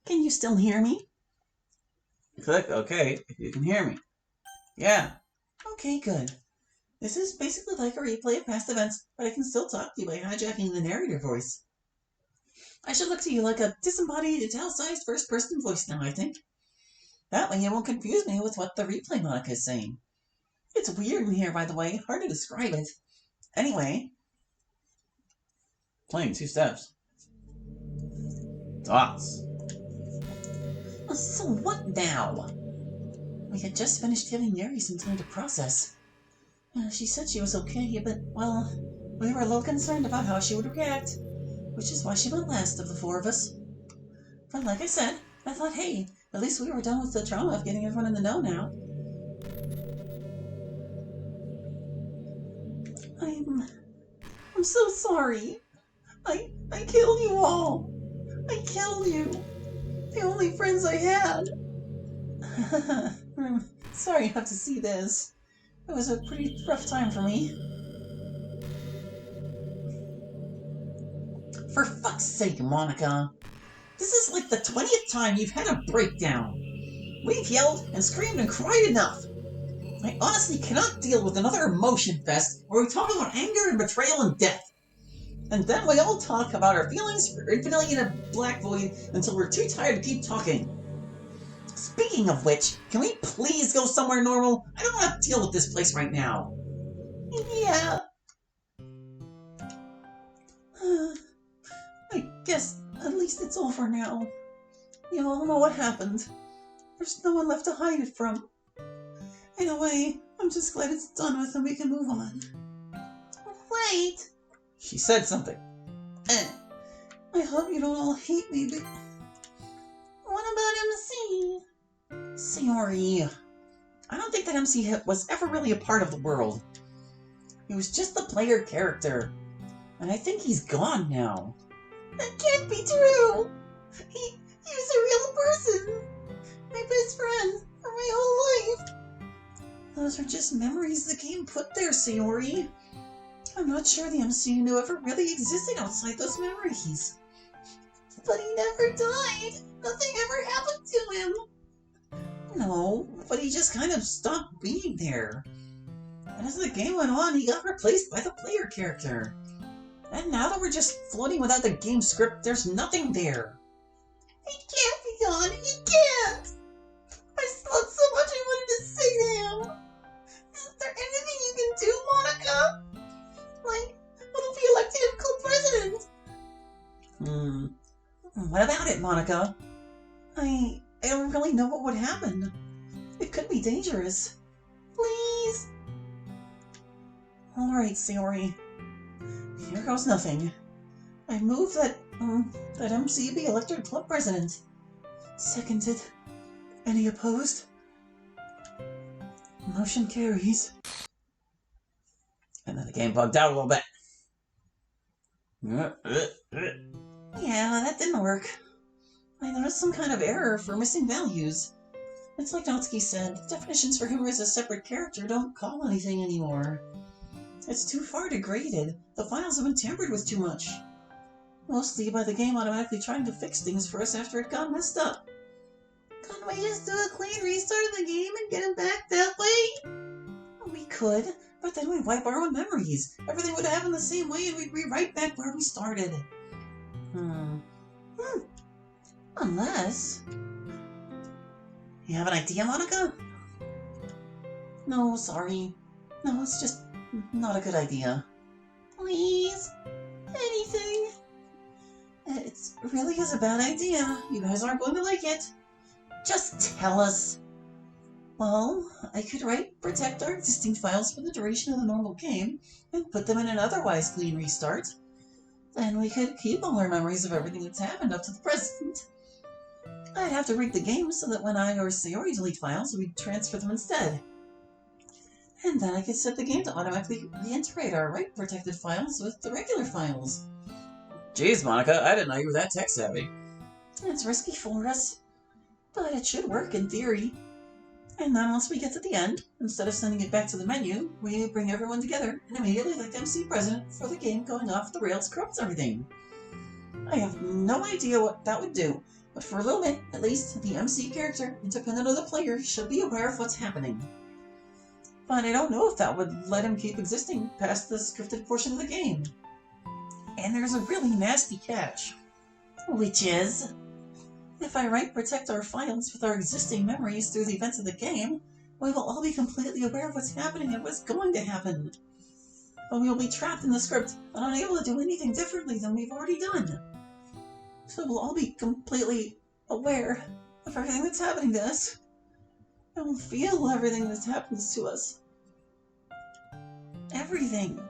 Can you still hear me? Click OK if you can hear me. Yeah. Okay, good. This is basically like a replay of past events, but I can still talk to you by hijacking the narrator voice. I should look to you like a disembodied, italicized first-person voice now, I think. That way it won't confuse me with what the replay Monica is saying. It's weird in here, by the way. Hard to describe it. Anyway. Playing 2 steps. Dots. So what now? We had just finished giving Yuri some time to process. She said she was okay, but, well, we were a little concerned about how she would react, which is why she went last of the 4 of us. But like I said, I thought, hey, at least we were done with the trauma of getting everyone in the know now. I'm so sorry. I killed you all. I killed you. The only friends I had. Sorry you have to see this. It was a pretty rough time for me. For fuck's sake, Monica. This is like the 20th time you've had a breakdown. We've yelled and screamed and cried enough. I honestly cannot deal with another emotion fest where we talk about anger and betrayal and death. And then we all talk about our feelings for infinitely in a black void until we're too tired to keep talking. Speaking of which, can we please go somewhere normal? I don't want to deal with this place right now. Yeah. I guess at least it's over now. You all know what happened. There's no one left to hide it from. In a way, I'm just glad it's done with and we can move on. Wait! She said something. I hope you don't all hate me, but... What about MC? Sayori. I don't think that MC was ever really a part of the world. He was just the player character. And I think he's gone now. That can't be true! He was a real person! My best friend for my whole life! Those are just memories the game put there, Sayori. I'm not sure the MCU ever really existed outside those memories. But he never died! Nothing ever happened to him! No, but he just kind of stopped being there. And as the game went on, he got replaced by the player character. And now that we're just floating without the game script, there's nothing there. He can't be gone! He can't! I still have so much I wanted to say to him! Isn't there anything you can do, Monica? Like, who'll be elected co-president? What about it, Monica? I don't really know what would happen. It could be dangerous. Please? Alright, Sayori. Here goes nothing. I move that MC be elected club president. Seconded. Any opposed? Motion carries. And then the game bugged out a little bit. Yeah, that didn't work. I noticed some kind of error for missing values. It's like Natsuki said, definitions for who is a separate character don't call anything anymore. It's too far degraded. The files have been tampered with too much. Mostly by the game automatically trying to fix things for us after it got messed up. Couldn't we just do a clean restart of the game and get him back that way? We could, but then we'd wipe our own memories. Everything would happen the same way and we'd be right back where we started. Unless... You have an idea, Monica? No, sorry. No, it's just not a good idea. Please? Anything? It really is a bad idea. You guys aren't going to like it. Just tell us. Well, I could protect our existing files for the duration of the normal game and put them in an otherwise clean restart. Then we could keep all our memories of everything that's happened up to the present. I'd have to rig the game so that when I or Sayori delete files, we'd transfer them instead. And then I could set the game to automatically reintegrate our protected files with the regular files. Jeez, Monica, I didn't know you were that tech savvy. It's risky for us, but it should work in theory. And then once we get to the end, instead of sending it back to the menu, we bring everyone together and immediately elect MC president for the game going off the rails corrupts everything. I have no idea what that would do, But for a little bit, at least, the MC character, independent of the player, should be aware of what's happening. But I don't know if that would let him keep existing past the scripted portion of the game. And there's a really nasty catch. Which is, if I write protect our files with our existing memories through the events of the game, we will all be completely aware of what's happening and what's going to happen. But we will be trapped in the script and unable to do anything differently than we've already done. So we'll all be completely aware of everything that's happening to us. And we'll feel everything that happens to us. Everything.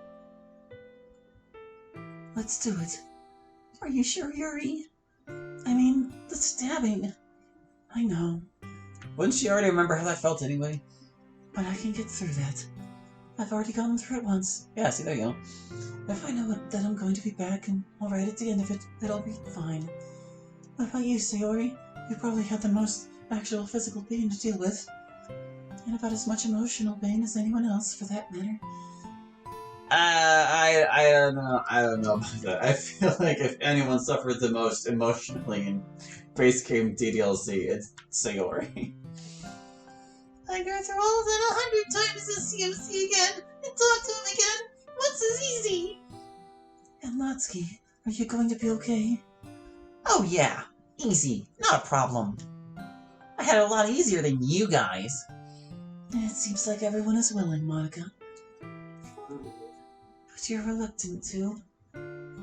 Let's do it. Are you sure, Yuri? I mean, the stabbing. I know. Wouldn't she already remember how that felt anyway? But I can get through that. I've already gone through it once. Yeah, see, there you go. If I know that I'm going to be back and alright at the end of it, it'll be fine. What about you, Sayori? You probably had the most actual physical pain to deal with. And about as much emotional pain as anyone else, for that matter. I don't know about that. I feel like if anyone suffered the most emotionally in base game DDLC, it's Sayori. I go through all of that 100 times to see him again, and talk to him again. What's as easy? And Natsuki, are you going to be okay? Oh yeah, easy, not a problem. I had it a lot easier than you guys. It seems like everyone is willing, Monica. But you're reluctant to.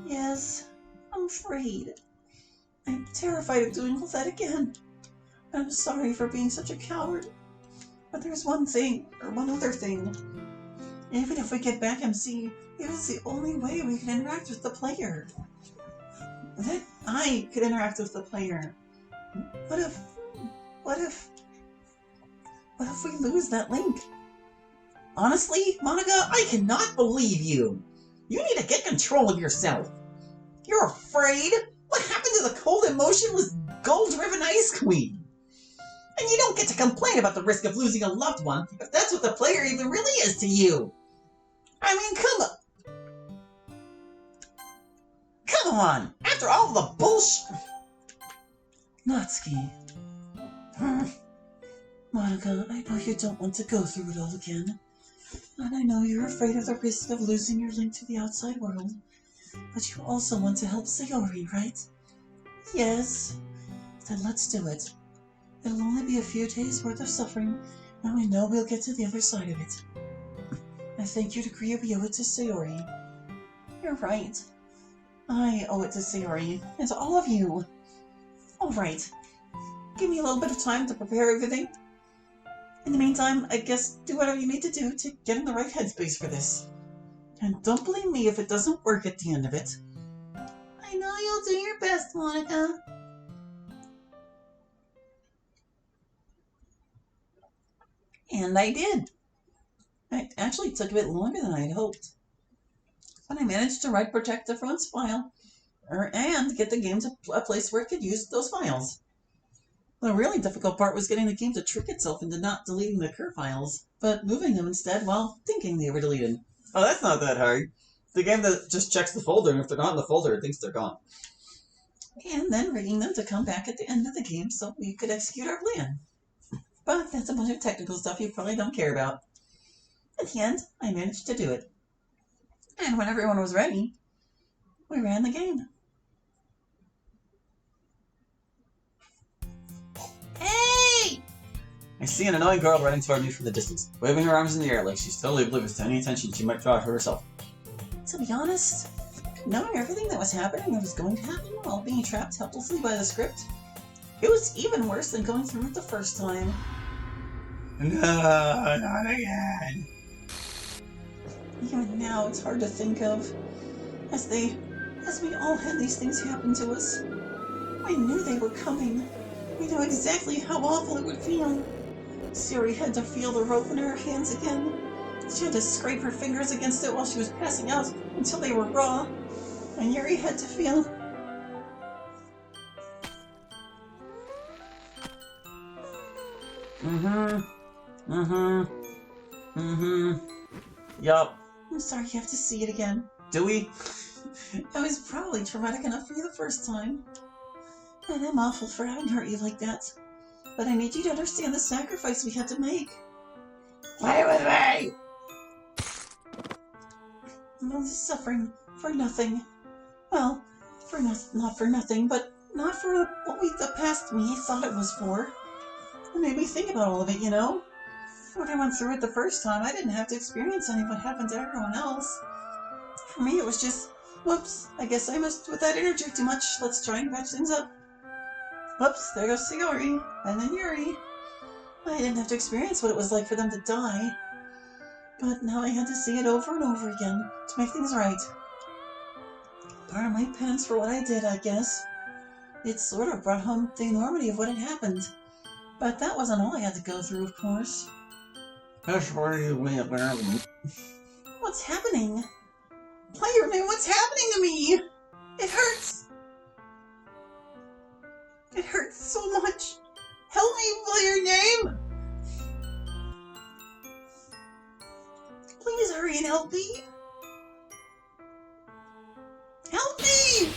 Yes, I'm afraid. I'm terrified of doing all that again. I'm sorry for being such a coward. But there's one other thing. Even if we get back MC, it is the only way we can interact with the player. That I could interact with the player. What if we lose that link? Honestly, Monica, I cannot believe you. You need to get control of yourself. You're afraid? What happened to the cold, emotionless, goal-driven Ice Queen? And you don't get to complain about the risk of losing a loved one if that's what the player even really is to you. I mean, come on! After all the bullshit... Natsuki. Monica, I know you don't want to go through it all again. And I know you're afraid of the risk of losing your link to the outside world. But you also want to help Sayori, right? Yes. Then let's do it. It'll only be a few days' worth of suffering, and we know we'll get to the other side of it. I think you'd agree we owe it to Sayori. You're right. I owe it to Sayori, and to all of you. Alright. Give me a little bit of time to prepare everything. In the meantime, I guess do whatever you need to do to get in the right headspace for this. And don't blame me if it doesn't work at the end of it. I know you'll do your best, Monica. And I did. It actually took a bit longer than I had hoped. But I managed to write protect everyone's file, and get the game to a place where it could use those files. The really difficult part was getting the game to trick itself into not deleting the cur files, but moving them instead while thinking they were deleted. Oh, that's not that hard. The game that just checks the folder, and if they're not in the folder, it thinks they're gone. And then rigging them to come back at the end of the game so we could execute our plan. But that's a bunch of technical stuff you probably don't care about. At the end, I managed to do it. And when everyone was ready, we ran the game. Hey! I see an annoying girl running toward me from the distance, waving her arms in the air like she's totally oblivious to any attention she might draw to herself. To be honest, knowing everything that was happening and was going to happen while being trapped helplessly by the script, it was even worse than going through it the first time. No, not again. Even now, it's hard to think of. As we all had these things happen to us. We knew they were coming. We knew exactly how awful it would feel. Sayori had to feel the rope in her hands again. She had to scrape her fingers against it while she was passing out until they were raw. And Yuri had to feel... Yup. I'm sorry you have to see it again. Do we? It was probably traumatic enough for you the first time. And I'm awful for having hurt you like that. But I need you to understand the sacrifice we had to make. Play with me! All this suffering for nothing. Well, not for nothing, but not for what the past me thought it was for. It made me think about all of it, you know? When I went through it the first time, I didn't have to experience any of what happened to everyone else. For me, it was just, whoops, I guess I messed with that energy too much. Let's try and patch things up. Whoops, there goes Sayori, and then Yuri. I didn't have to experience what it was like for them to die. But now I had to see it over and over again to make things right. Part of my penance for what I did, I guess. It sort of brought home the enormity of what had happened. But that wasn't all I had to go through, of course. What's happening? Player name, what's happening to me? It hurts. It hurts so much. Help me, player name. Please hurry and help me. Help me!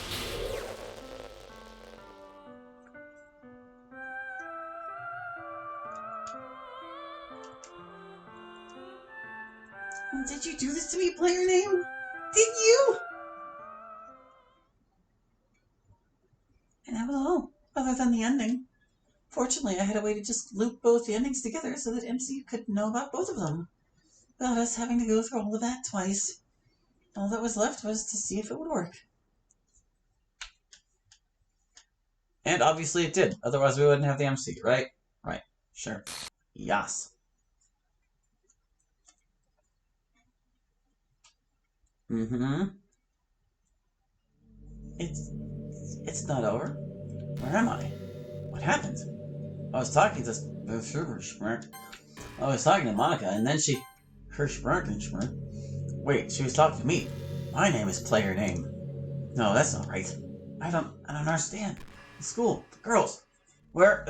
Did you do this to me, player name? Did you? And that was all, other than the ending. Fortunately, I had a way to just loop both the endings together so that MC could know about both of them, without us having to go through all of that twice. All that was left was to see if it would work. And obviously it did, otherwise we wouldn't have the MC, right? Right, sure. Yes. Mm-hmm. It's not over. Where am I? What happened? I was talking to Monica, and then she wait, she was talking to me. My name is player name. No, that's not right. I don't understand. The school, the girls. Where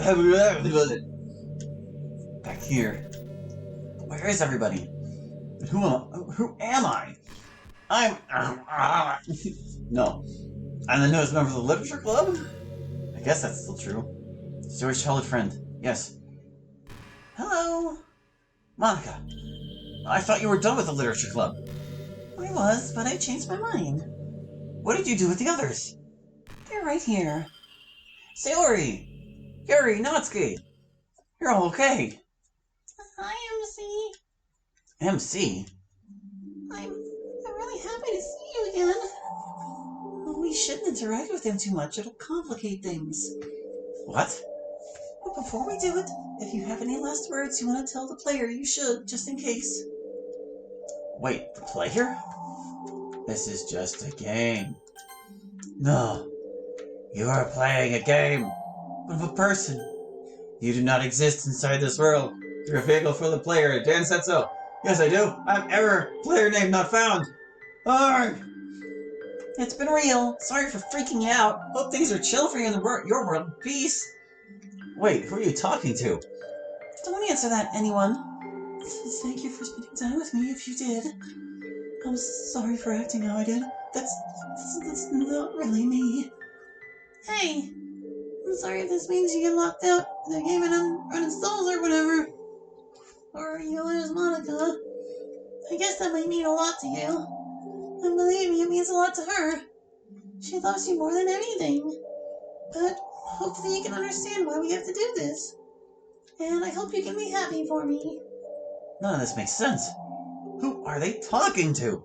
back here. Where is everybody? And who am I? I'm no. I'm the newest member of the literature club? I guess that's still true. Zoe's childhood friend. Yes. Hello. Monica, I thought you were done with the literature club. I was, but I changed my mind. What did you do with the others? They're right here. Sayori! Yuri, Natsuki! You're all okay. Hi, MC. MC? I'm really happy to see you again. We shouldn't interact with him too much. It'll complicate things. What? But before we do it, if you have any last words you want to tell the player, you should, just in case. Wait, the player? This is just a game. No. You are playing a game of a person. You do not exist inside this world. You're a vehicle for the player. Dan said so. Yes, I do. I'm error. Player name not found. Arrgh! It's been real. Sorry for freaking you out. Hope things are chill for you in your world. Peace. Wait, who are you talking to? Don't answer that, anyone. Thank you for spending time with me if you did. I'm sorry for acting how I did. That's not really me. Hey, I'm sorry if this means you get locked out of the game and uninstalls or whatever. Or you lose Monica. I guess that might mean a lot to you. And believe me, it means a lot to her. She loves you more than anything. But hopefully you can understand why we have to do this. And I hope you can be happy for me. None of this makes sense. Who are they talking to?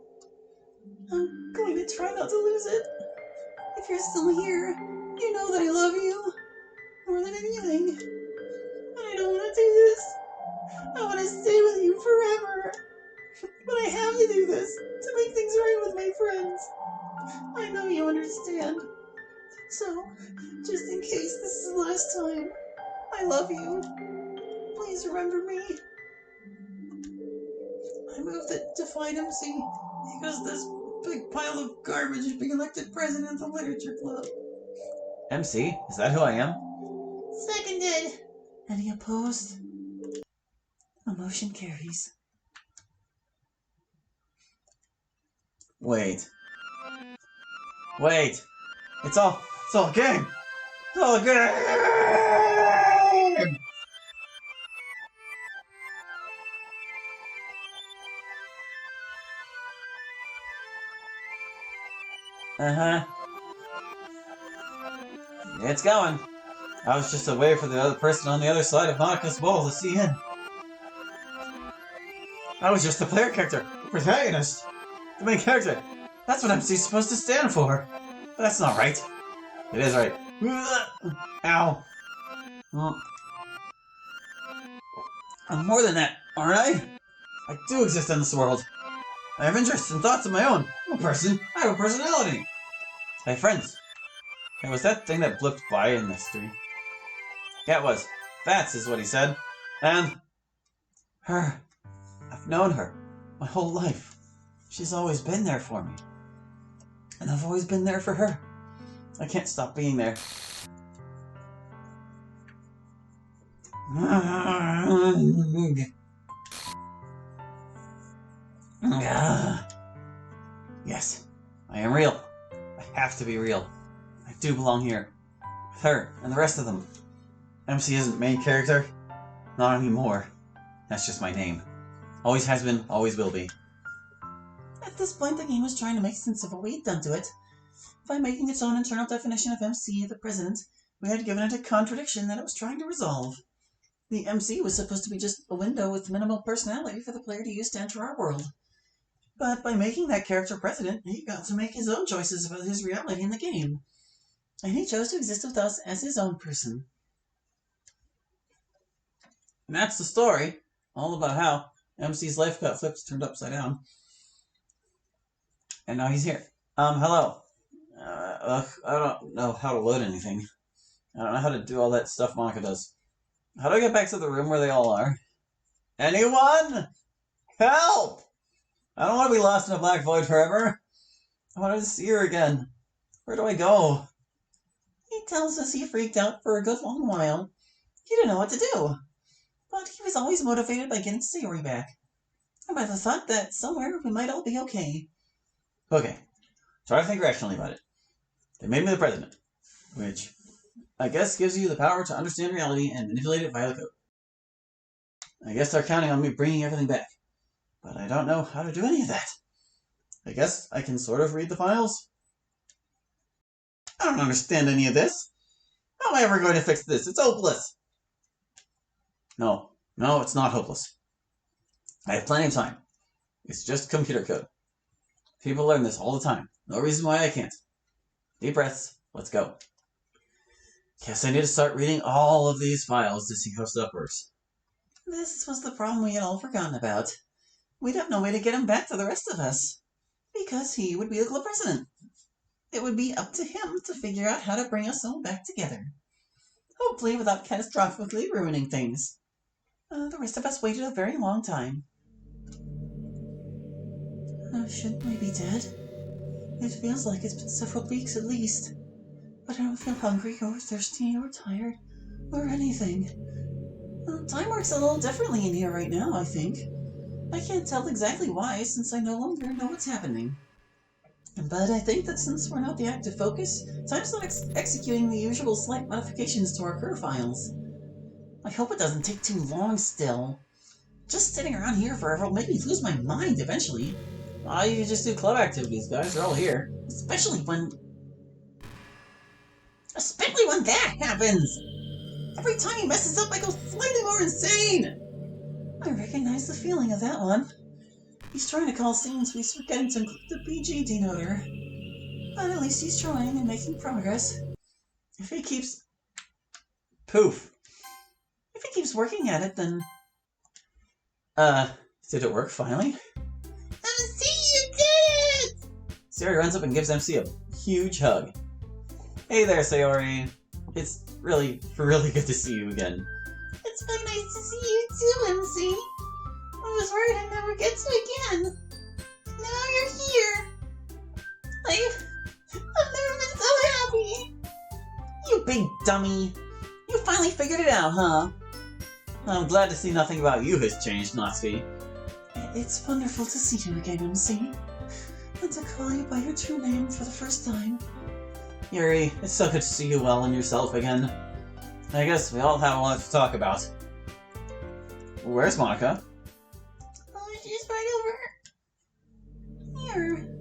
I'm going to try not to lose it. If you're still here, you know that I love you. More than anything. And I don't want to do this. I want to stay with you forever. But I have to do this to make things right with my friends. I know you understand. So, just in case this is the last time, I love you. Please remember me. I moved it to find MC because this big pile of garbage is being elected president of the literature club. MC? Is that who I am? Seconded. Any opposed? The motion carries. Wait. Wait. It's all a game. Again! Uh-huh. It's going. I was just a way for the other person on the other side of Monica's wall to see in. I was just the player character, the protagonist, the main character. That's what MC's supposed to stand for. But that's not right. It is right. Ow. Well, I'm more than that, aren't I? I do exist in this world. I have interests and thoughts of my own. I'm a person. I have a personality. I have friends. It was that thing that blipped by in mystery. Yeah, it was. That's is what he said. And her. I've known her my whole life. She's always been there for me. And I've always been there for her. I can't stop being there. Yes, I am real. I have to be real. I do belong here. With her and the rest of them. MC isn't main character. Not anymore. That's just my name. Always has been, always will be. At this point, the game was trying to make sense of what we had done to it. By making its own internal definition of MC, the president, we had given it a contradiction that it was trying to resolve. The MC was supposed to be just a window with minimal personality for the player to use to enter our world. But by making that character president, he got to make his own choices about his reality in the game. And he chose to exist with us as his own person. And that's the story, all about how MC's life got flipped, turned upside down. And now he's here. Hello. I don't know how to load anything. I don't know how to do all that stuff Monica does. How do I get back to the room where they all are? Anyone? Help! I don't want to be lost in a black void forever. I wanted to see her again. Where do I go? He tells us he freaked out for a good long while. He didn't know what to do. But he was always motivated by getting Sayori back. And by the thought that somewhere we might all be okay. Okay. Try to think rationally about it. They made me the president. Which, I guess, gives you the power to understand reality and manipulate it via the code. I guess they're counting on me bringing everything back. But I don't know how to do any of that. I guess I can sort of read the files. I don't understand any of this. How am I ever going to fix this? It's hopeless. No, it's not hopeless. I have plenty of time. It's just computer code. People learn this all the time. No reason why I can't. Deep breaths. Let's go. Guess I need to start reading all of these files to see how stuff works. This was the problem we had all forgotten about. We'd have no way to get him back to the rest of us. Because he would be the club president. It would be up to him to figure out how to bring us all back together. Hopefully without catastrophically ruining things. The rest of us waited a very long time. Shouldn't we be dead? It feels like it's been several weeks at least. But I don't feel hungry or thirsty or tired or anything. Time works a little differently in here right now, I think. I can't tell exactly why, since I no longer know what's happening. But I think that since we're not the active focus, time's not executing the usual slight modifications to our curve files. I hope it doesn't take too long still. Just sitting around here forever will make me lose my mind eventually. You just do club activities, guys. They're all here. Especially when that happens! Every time he messes up, I go slightly more insane! I recognize the feeling of that one. He's trying to call scenes we forget to include the PG denoter. But at least he's trying and making progress. If he keeps... Poof. If he keeps working at it, then... did it work finally? MC, you did it! Sayori runs up and gives MC a huge hug. Hey there, Sayori. It's really good to see you again. It's very nice to see you too, MC. I was worried I'd never get to again. Now you're here. I've never been so happy. You big dummy. You finally figured it out, huh? I'm glad to see nothing about you has changed, Natsuki. It's wonderful to see you again, MC. And to call you by your true name for the first time. Yuri, it's so good to see you well and yourself again. I guess we all have a lot to talk about. Where's Monica? Oh, she's right over here.